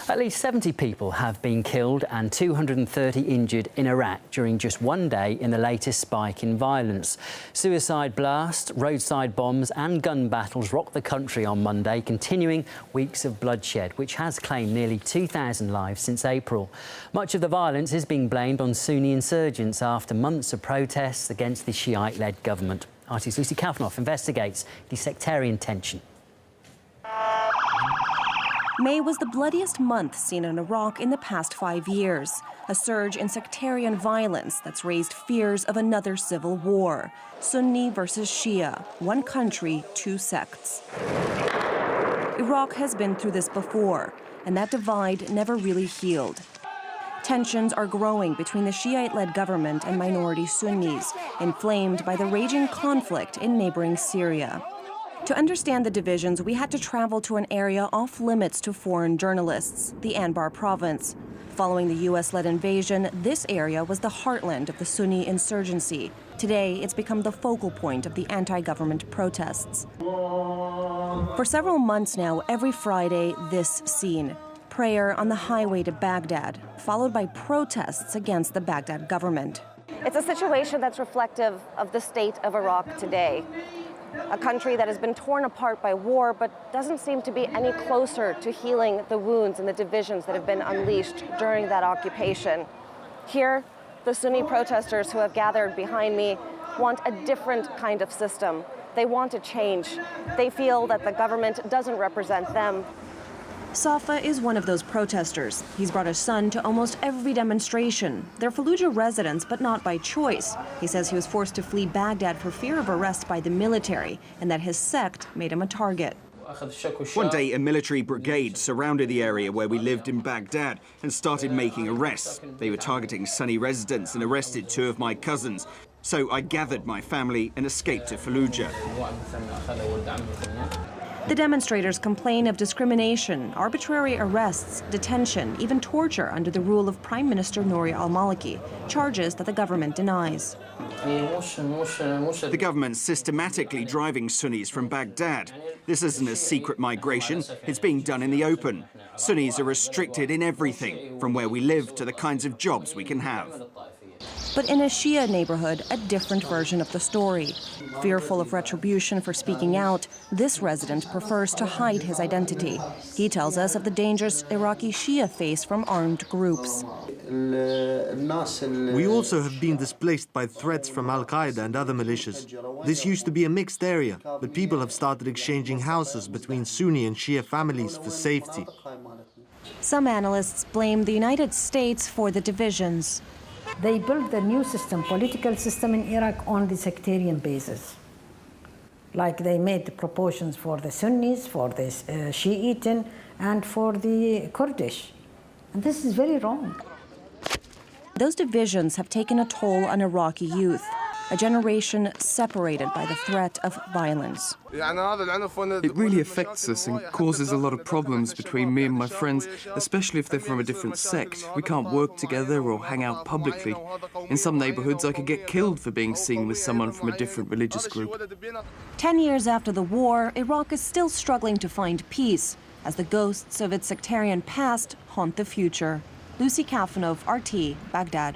At least 70 people have been killed and 230 injured in Iraq during just one day in the latest spike in violence. Suicide blasts, roadside bombs and gun battles rocked the country on Monday, continuing weeks of bloodshed, which has claimed nearly 2,000 lives since April. Much of the violence is being blamed on Sunni insurgents after months of protests against the Shiite-led government. RT's Lucy Kavanagh investigates the sectarian tension. May was the bloodiest month seen in Iraq in the past 5 years, a surge in sectarian violence that's raised fears of another civil war. Sunni versus Shia, one country, two sects. Iraq has been through this before, and that divide never really healed. Tensions are growing between the Shiite-led government and minority Sunnis, inflamed by the raging conflict in neighboring Syria. To understand the divisions, we had to travel to an area off limits to foreign journalists, the Anbar province. Following the US-led invasion, this area was the heartland of the Sunni insurgency. Today, it's become the focal point of the anti-government protests. For several months now, every Friday, this scene. Prayer on the highway to Baghdad, followed by protests against the Baghdad government. It's a situation that's reflective of the state of Iraq today. A country that has been torn apart by war, but doesn't seem to be any closer to healing the wounds and the divisions that have been unleashed during that occupation. Here, the Sunni protesters who have gathered behind me want a different kind of system. They want a change. They feel that the government doesn't represent them. Safa is one of those protesters. He's brought his son to almost every demonstration. They're Fallujah residents, but not by choice. He says he was forced to flee Baghdad for fear of arrest by the military, and that his sect made him a target. One day, a military brigade surrounded the area where we lived in Baghdad and started making arrests. They were targeting Sunni residents and arrested 2 of my cousins. So I gathered my family and escaped to Fallujah. The demonstrators complain of discrimination, arbitrary arrests, detention, even torture under the rule of Prime Minister Nouri al-Maliki, charges that the government denies. The government's systematically driving Sunnis from Baghdad. This isn't a secret migration, it's being done in the open. Sunnis are restricted in everything, from where we live to the kinds of jobs we can have. But in a Shia neighborhood, a different version of the story. Fearful of retribution for speaking out, this resident prefers to hide his identity. He tells us of the dangers Iraqi Shia face from armed groups. We also have been displaced by threats from Al-Qaeda and other militias. This used to be a mixed area, but people have started exchanging houses between Sunni and Shia families for safety. Some analysts blame the United States for the divisions. They built the new system, political system in Iraq on the sectarian basis. Like they made the proportions for the Sunnis, for the Shiite, and for the Kurdish. And this is very wrong. Those divisions have taken a toll on Iraqi youth, a generation separated by the threat of violence. It really affects us and causes a lot of problems between me and my friends, especially if they're from a different sect. We can't work together or hang out publicly. In some neighborhoods, I could get killed for being seen with someone from a different religious group. 10 years after the war, Iraq is still struggling to find peace as the ghosts of its sectarian past haunt the future. Lucy Kavanagh, RT, Baghdad.